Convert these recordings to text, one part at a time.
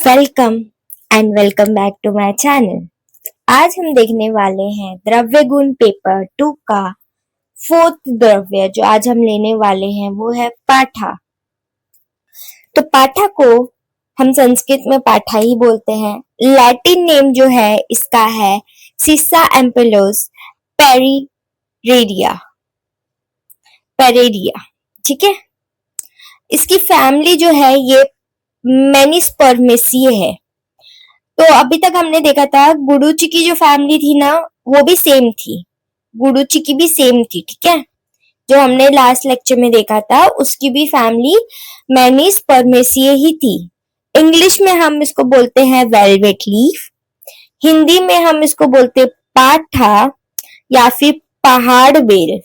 Welcome and welcome back to my channel. आज हम देखने वाले हैं द्रव्य गुण पेपर 2 का फोर्थ द्रव्य जो आज हम लेने वाले हैं वो है पाठा। तो पाठा को हम संस्कृत में पाठा ही बोलते हैं। लैटिन नेम जो है इसका है सिसा एम्पेलोस पेरिरेडिया पेरेरिया। ठीक है, इसकी फैमिली जो है ये मेनिस्पर्मेसिए है। तो अभी तक हमने देखा था गुडुची की जो फैमिली थी ना वो भी सेम थी, गुडुची की भी सेम थी। ठीक है, जो हमने लास्ट लेक्चर में देखा था उसकी भी फैमिली मेनिस्पर्मेसिए ही थी। इंग्लिश में हम इसको बोलते हैं वेलवेट लीफ, हिंदी में हम इसको बोलते पाठा या फिर पहाड़ बेल,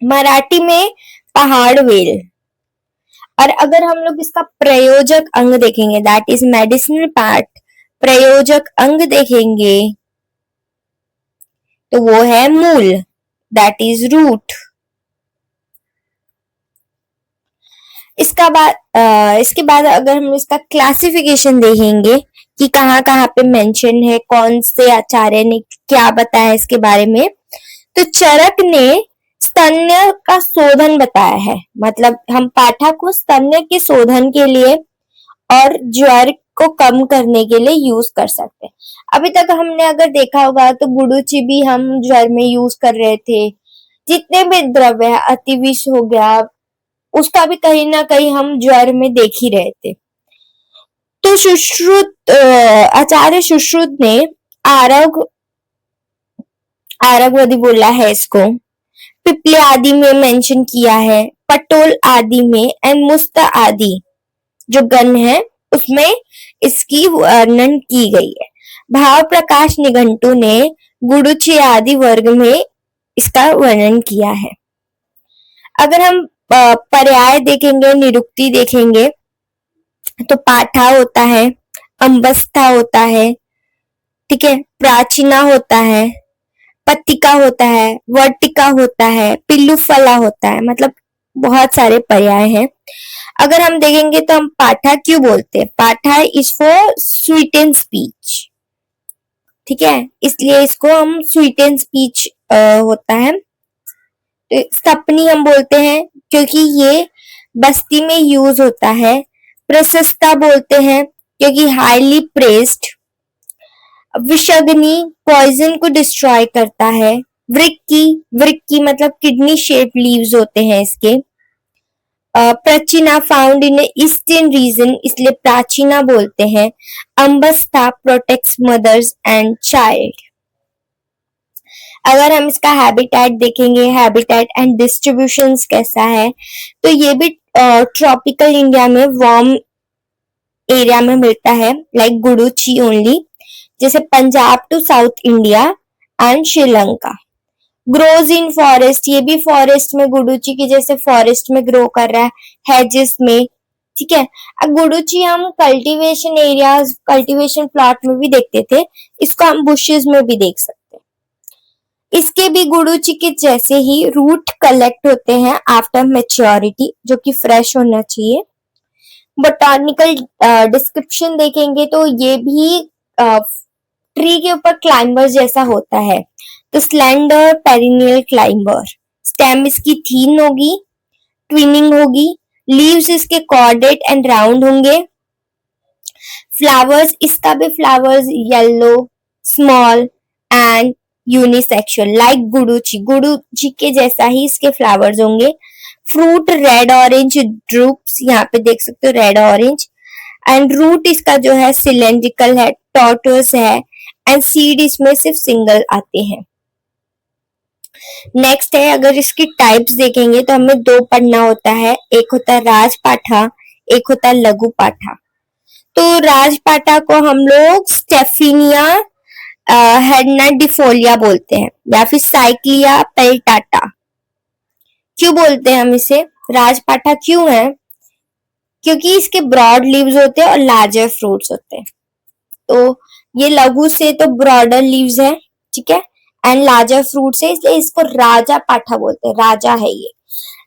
मराठी में पहाड़ बेल। और अगर हम लोग इसका प्रयोजक अंग देखेंगे दैट इज मेडिसिनल पार्ट, प्रयोजक अंग देखेंगे तो वो है मूल दैट इज रूट। इसके बाद अगर हम इसका क्लासिफिकेशन देखेंगे कि कहाँ कहाँ पे मेंशन है, कौन से आचार्य ने क्या बताया इसके बारे में, तो चरक ने स्तन्य का शोधन बताया है। मतलब हम पाठा को स्तन्य के शोधन के लिए और ज्वर को कम करने के लिए यूज कर सकते हैं। अभी तक हमने अगर देखा होगा तो गुडुची भी हम ज्वर में यूज कर रहे थे। जितने भी द्रव्य है, अतिविष हो गया, उसका भी कहीं ना कहीं हम ज्वर में देख ही रहे थे। तो आचार्य सुश्रुत ने आरगवधि बोला है इसको, पिपले आदि में मेंशन किया है, पटोल आदि में एंड मुस्त आदि जो गण है उसमें इसकी वर्णन की गई है। भाव प्रकाश निघंटु ने गुडुची आदि वर्ग में इसका वर्णन किया है। अगर हम पर्याय देखेंगे, निरुक्ति देखेंगे तो पाठा होता है, अंबस्था होता है, ठीक है, प्राचीना होता है, पत्तिका होता है, वर्टिका होता है, पिल्लू फला होता है। मतलब बहुत सारे पर्याय हैं। अगर हम देखेंगे तो हम पाठा क्यों बोलते हैं, पाठा is for sweet and speech. ठीक है, इसलिए इसको हम स्वीट एंड स्पीच होता है। तो सपनी हम बोलते हैं क्योंकि ये बस्ती में यूज होता है। प्रशस्ता बोलते हैं क्योंकि हाईली प्रेस्ड। विषग्नि पॉइजन को डिस्ट्रॉय करता है। वृक्की मतलब किडनी शेप लीव्स होते हैं इसके। प्राचीना फाउंड इन ईस्टर्न रीजन, इसलिए प्राचीना बोलते हैं। Ambastha protects mothers and child. अगर हम इसका हैबिटेट देखेंगे, हैबिटेट एंड डिस्ट्रीब्यूशन कैसा है, तो ये भी ट्रॉपिकल इंडिया में वार्म एरिया में मिलता है, लाइक गुडुची ओनली, जैसे Punjab to south India and Sri Lanka. Grows in forest, ये भी फॉरेस्ट में गुडुची की जैसे फॉरेस्ट में ग्रो कर रहा है, हेजेस में। ठीक है, अब गुडुची हम कल्टीवेशन एरियाज, कल्टीवेशन प्लॉट में भी देखते थे, इसको हम बुशेस में भी देख सकते हैं। इसके भी गुडुची के जैसे ही रूट कलेक्ट होते हैं आफ्टर मैच्योरिटी, जो कि फ्रेश होना चाहिए। बोटानिकल डिस्क्रिप्शन देखेंगे तो ये भी ट्री के ऊपर क्लाइंबर जैसा होता है। तो स्लेंडर पेरिनियल क्लाइंबर, स्टेम इसकी थीन होगी, ट्विनिंग होगी, लीव्स इसके कॉर्डेट एंड राउंड होंगे। फ्लावर्स, इसका भी flowers yellow, small and unisexual, like Guduchi के जैसा ही इसके फ्लावर्स होंगे। फ्रूट रेड ऑरेंज ड्रूप्स, यहाँ पे देख सकते हो रेड ऑरेंज। एंड रूट इसका जो है सिलेंड्रिकल है, टॉर्टोस है, एंड सीड इसमें सिर्फ सिंगल आते हैं। नेक्स्ट है, अगर इसकी टाइप्स देखेंगे तो हमें दो पढ़ना होता है, एक होता है राजपाठा, एक होता है लघु पाठा। तो राजपाठा को हम लोग स्टेफिनिया हेडनाडिफोलिया बोलते हैं या फिर साइक्लिया पेल्टाटा। क्यों बोलते हैं हम इसे राजपाठा क्यों है, क्योंकि इसके ब्रॉड लीव्स होते हैं और लार्जर फ्रूट्स होते हैं। तो ये लघु से तो ब्रॉडर लीव्स है, ठीक है, एंड लार्जर फ्रूट्स है, इसलिए इसको राजा पाठा बोलते हैं, राजा है ये।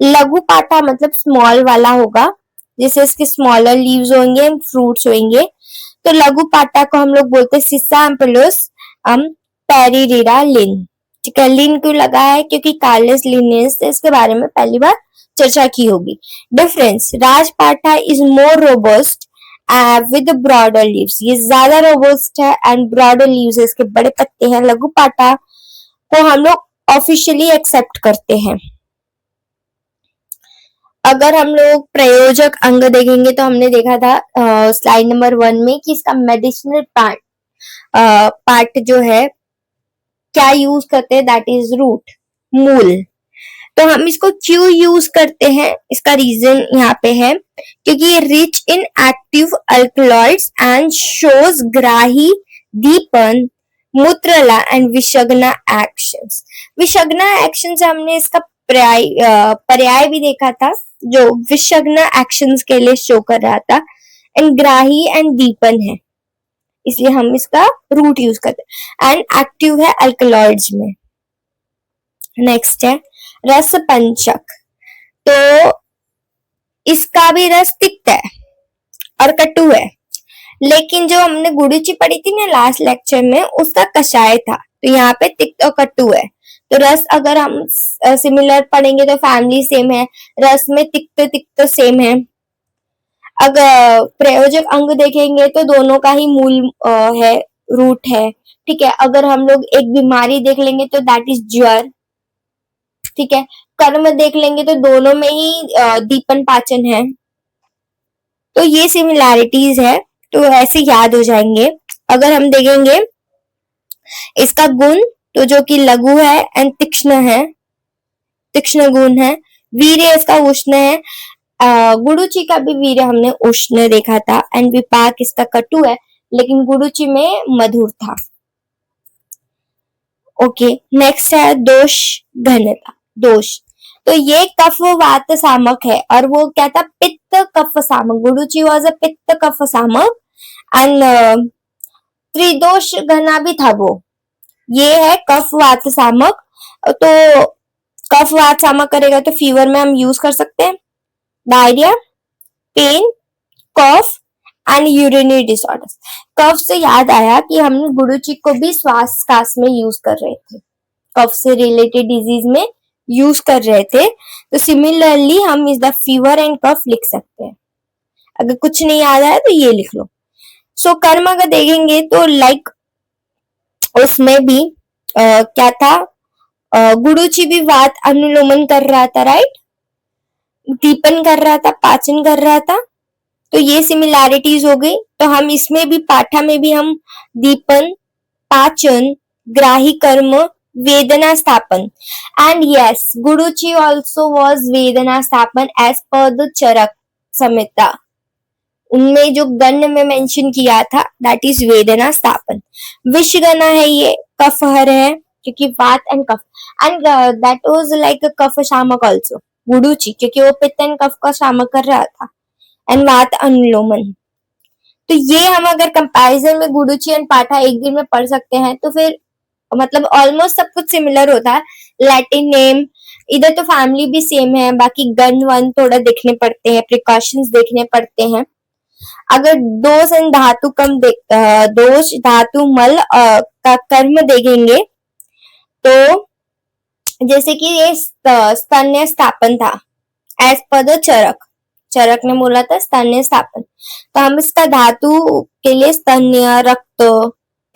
लघु पाठा मतलब स्मॉल वाला होगा, जैसे इसके स्मॉलर लीव्स होंगे एंड फ्रूट्स होंगे। तो लघु पाटा को हम लोग बोलते हैं सिसा एम्पुलस पेरिडेरा लिन। ठीक है, लिन क्यों लगा है? क्योंकि कार्लस लिनियस इसके बारे में पहली बार चर्चा की होगी। Difference, Rajpatha is more robust with broader leaves, ये ज्यादा रोबस्ट है एंड ब्रॉडर लीव्स, इसके बड़े पत्ते हैं। लघु पाठा को हम लोग ऑफिशियली एक्सेप्ट करते हैं। अगर हम लोग प्रयोजक अंग देखेंगे तो हमने देखा था स्लाइड नंबर 1 में कि इसका मेडिसिनल पार्ट जो है क्या यूज करते हैं, दैट इज रूट, मूल। तो हम इसको क्यों यूज करते हैं, इसका रीजन यहाँ पे है क्योंकि ये rich in active alkaloids and shows ग्राही, दीपन, मूत्रला एंड विषग्ना एक्शंस। विषग्ना एक्शंस हमने इसका पर्याय भी देखा था जो विषग्ना एक्शंस के लिए शो कर रहा था, एंड ग्राही एंड दीपन है, इसलिए हम इसका रूट यूज करते हैं एंड एक्टिव है अल्कलॉइड्स में। नेक्स्ट है रस पंचक, तो इसका भी रस तिक्त है और कटु है, लेकिन जो हमने गुड़ुचि पढ़ी थी ना लास्ट लेक्चर में, उसका कषाय था, तो यहाँ पे तिक्त और कटु है। तो रस अगर हम सिमिलर पढ़ेंगे तो फैमिली सेम है, रस में तिक्त तिक्त सेम है। अगर प्रयोजक अंग देखेंगे तो दोनों का ही मूल है, रूट है। ठीक है, अगर हम लोग एक बीमारी देख लेंगे तो दैट इज ज्वर। ठीक है, कर्म देख लेंगे तो दोनों में ही दीपन पाचन है। तो ये सिमिलैरिटीज है, तो ऐसे याद हो जाएंगे। अगर हम देखेंगे इसका गुण तो जो कि लघु है एंड तीक्ष्ण है, तीक्ष्ण गुण है। वीर्य इसका उष्ण है, गुड़ुचि का भी वीर्य हमने उष्ण देखा था, एंड विपाक इसका कटु है, लेकिन गुड़ुचि में मधुर था। ओके, नेक्स्ट है दोष घनता। दोष, तो ये कफ वात सामक है, और वो क्या था, पित्त कफ सामक। गुड़ुचि वाज अ पित्त कफ सामक एंड त्रिदोष घना भी था वो, ये है कफ वात सामक। तो कफ वात सामक करेगा तो फीवर में हम यूज कर सकते हैं, diarrhoea, pain, cough and urinary disorders. कफ से याद आया कि हम गुड़ुचि को भी श्वास कास में यूज कर रहे थे, कफ से रिलेटेड डिजीज में यूज कर रहे थे। तो सिमिलरली हम इस द फीवर एंड कफ लिख सकते हैं। अगर कुछ नहीं याद आया तो ये लिख लो। सो कर्म अगर देखेंगे तो लाइक उसमें भी क्या था, गुड़ुचि भी वात अनुलोमन कर रहा था, राइट, दीपन कर रहा था, पाचन कर रहा था। तो ये सिमिलैरिटीज हो गई। तो हम इसमें भी पाठा में भी हम दीपन, पाचन, ग्राही कर्म, वेदना स्थापन, एंड यस गुड़ुचि ऑल्सो वॉज वेदना स्थापन एज पर द चरक संहिता। उनमें जो गण में मेंशन किया था दैट इज वेदना स्थापन। विषगना है, ये कफहर है क्योंकि वात एंड कफ, एंड दैट वाज लाइक कफ शामक ऑल्सो, गुड़ुचि क्योंकि वो पित्त एंड कफ का शामक कर रहा था, एंड वात अनुलोमन। तो ये हम अगर कंपैरिजन में गुड़ुचि एंड पाठा एक दिन में पढ़ सकते हैं तो फिर मतलब ऑलमोस्ट सब कुछ सिमिलर होता है। लैटिन नेम, इधर तो फैमिली भी सेम है, बाकी गण वन थोड़ा देखने पड़ते हैं, प्रिकॉशंस देखने पड़ते हैं। अगर दोष एंड धातु दोष धातु मल का कर्म देखेंगे तो जैसे कि ये स्तन्य स्थापन था एज पर द चरक, चरक ने बोला था स्तन्य स्थापन, तो हम इसका धातु के लिए स्तन्य, रक्त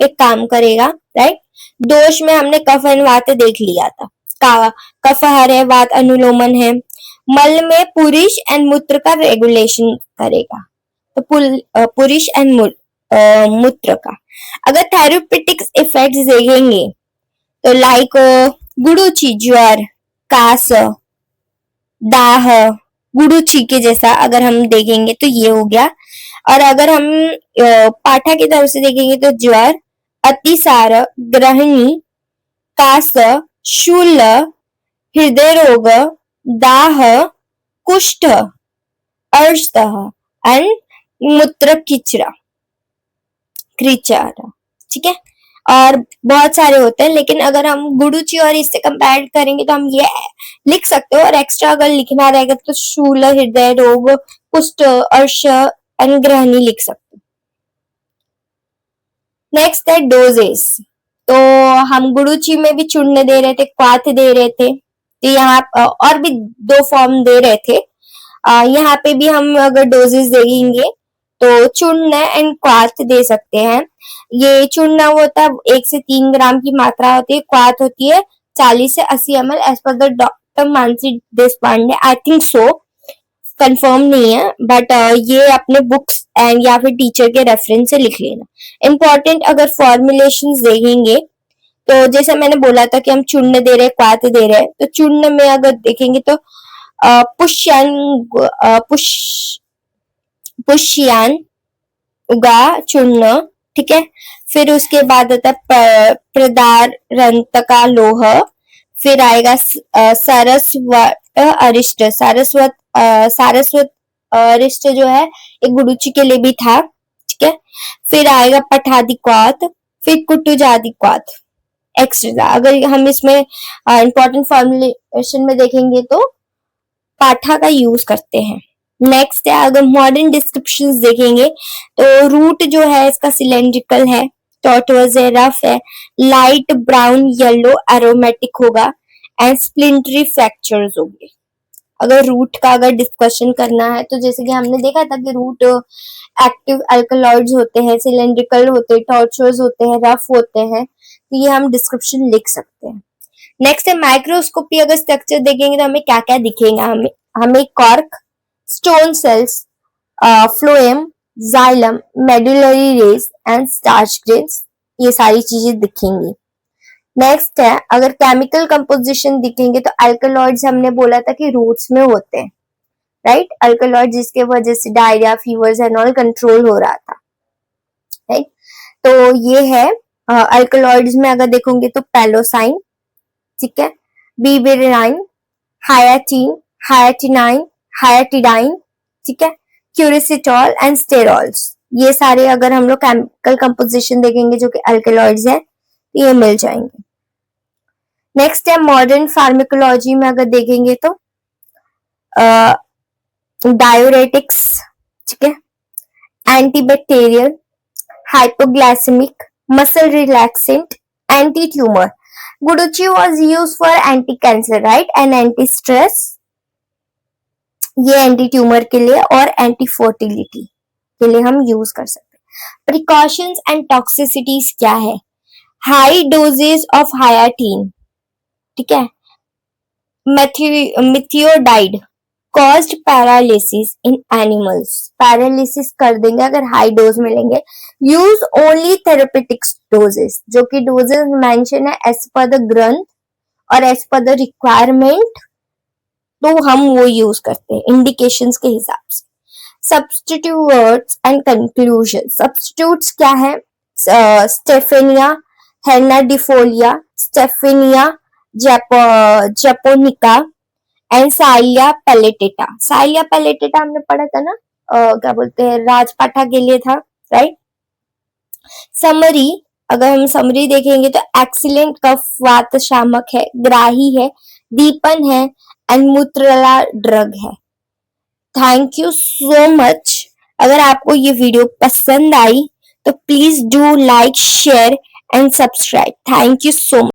एक काम करेगा, राइट। दोष में हमने कफ एंड वात देख लिया था, कफहर है, वात अनुलोमन है। मल में पुरुष एंड मूत्र का रेगुलेशन करेगा, तो पुरुष एंड मूत्र का। अगर थेरेप्यूटिक्स इफेक्ट्स देखेंगे तो लाइक गुड़ुचि ज्वर, कास, दाह, गुड़ुचि के जैसा अगर हम देखेंगे तो ये हो गया। और अगर हम पाठा की तरफ से देखेंगे तो ज्वर, अतिसार, ग्रहणी, कास, शूल, हृदय रोग, दाह, कुष्ठ, अर्शत एंड मूत्र खिचड़ा, ठीक है, और बहुत सारे होते हैं। लेकिन अगर हम गुड़ुचि और इससे कंपेयर करेंगे तो हम ये लिख सकते हो, और एक्स्ट्रा अगर लिखना रहेगा तो शूल, हृदय रोग, पुष्ट, अर्श एंड ग्रहणी लिख सकते। नेक्स्ट है डोजेस। तो हम गुरुची में भी चूर्ण दे रहे थे, क्वाथ दे रहे थे, तो यहाँ और भी 2 फॉर्म दे रहे थे। यहाँ पे भी हम अगर डोजेस देंगे तो चूर्ण एंड क्वाथ दे सकते हैं। ये चूर्ण होता है 1 से 3 ग्राम की मात्रा होती है, क्वाथ होती है 40 से 80 ml as per the doctor Mansi Deshpande, I think so, confirm नहीं है, बट ये अपने बुक्स एंड या फिर टीचर के रेफरेंस से लिख लेना। इम्पोर्टेंट अगर फॉर्मुलेशंस देखेंगे तो जैसे मैंने बोला था कि हम चूर्ण दे रहे, क्वाथ दे रहे, तो चूर्ण में अगर देखेंगे तो पुष्यान पुष्यान उगा चूर्ण, ठीक है। फिर उसके बाद आता है प्रदारंतका लोह, फिर आएगा सारस्वत अरिष्ट, सारस्वत अरिष्ट जो है एक गुरुची के लिए भी था, ठीक है। फिर आएगा पठादी क्वाथ, फिर कुटुजादी क्वाथ एक्स्ट्रा। अगर हम इसमें इंपॉर्टेंट फॉर्मुलेशन में देखेंगे तो पाठा का यूज करते हैं। नेक्स्ट है अगर मॉडर्न डिस्क्रिप्शंस देखेंगे तो रूट जो है इसका सिलेंड्रिकल है, टॉर्टोइज है, रफ है, लाइट ब्राउन येलो एरोमेटिक होगा एंड स्प्लिंटरी फ्रैक्चर्स होंगे। अगर रूट का अगर डिस्कशन करना है तो जैसे कि हमने देखा था कि रूट एक्टिव अल्कलॉइड्स होते हैं, सिलेंड्रिकल होते हैं, टॉर्चुअस होते हैं, रफ होते हैं, तो ये हम डिस्क्रिप्शन लिख सकते हैं। नेक्स्ट है माइक्रोस्कोपी। अगर स्ट्रक्चर देखेंगे तो हमें क्या क्या दिखेगा, हमें cork, stone cells, phloem, xylem, medullary rays and starch grains, ये सारी चीजें दिखेंगी। नेक्स्ट है अगर केमिकल कंपोजिशन दिखेंगे तो अल्कलॉइड्स हमने बोला था कि रूट्स में होते हैं, राइट। अल्कलॉइड जिसके वजह से diarrhoea, fevers and all control हो रहा था, राइट। तो ये है अल्कलॉइड्स में अगर देखोगे तो पैलोसाइन, ठीक है, बीबेराइन, हायाटीन, हायाटिनाइन, हायाटिडाइन, ठीक है, क्यूरिसिटॉल एंड स्टेरॉल्स, ये सारे अगर हम लोग केमिकल कंपोजिशन देखेंगे जो कि अल्कलॉइड्स है ये मिल जाएंगे। नेक्स्ट है मॉडर्न फार्माकोलॉजी में अगर देखेंगे तो डायोरेटिक्स, ठीक है, antibacterial, hypoglycemic, muscle relaxant, anti-tumor. Guduchi was used for anti-cancer, right, and anti-stress. ये एंटी ट्यूमर के लिए और एंटी फर्टिलिटी के लिए हम यूज कर सकते हैं। प्रिकॉशंस एंड टॉक्सिसिटीज क्या है? हाई डोजेज ऑफ हायाटीन, ठीक है, मिथियोडाइड कॉज्ड पैरालिसिस इन एनिमल्स, पैरालिसिस कर देंगे अगर हाई डोज में लेंगे। यूज ओनली थेरेपेटिक डोजेस, जो कि डोजेस मेंशन है एज पर द ग्रंथ और एज पर द रिक्वायरमेंट, तो हम वो यूज करते हैं इंडिकेशंस के हिसाब से। Substitutes and conclusion. सब्स्टिट्यूट्स क्या है? स्टेफेनिया हेर्नाडिफोलिया, स्टेफेनिया जैपोनिका एंड साइलिया पैलेटेटा। साइलिया पैलेटेटा हमने पढ़ा था ना, क्या बोलते हैं, राजपाठा के लिए था, राइट। समरी, अगर हम समरी देखेंगे तो एक्सीलेंट कफ वात शामक है, ग्राही है, दीपन है एंड मूत्रला ड्रग है। Thank you so much. अगर आपको ये वीडियो पसंद आई तो please do like, share and subscribe. Thank you so much.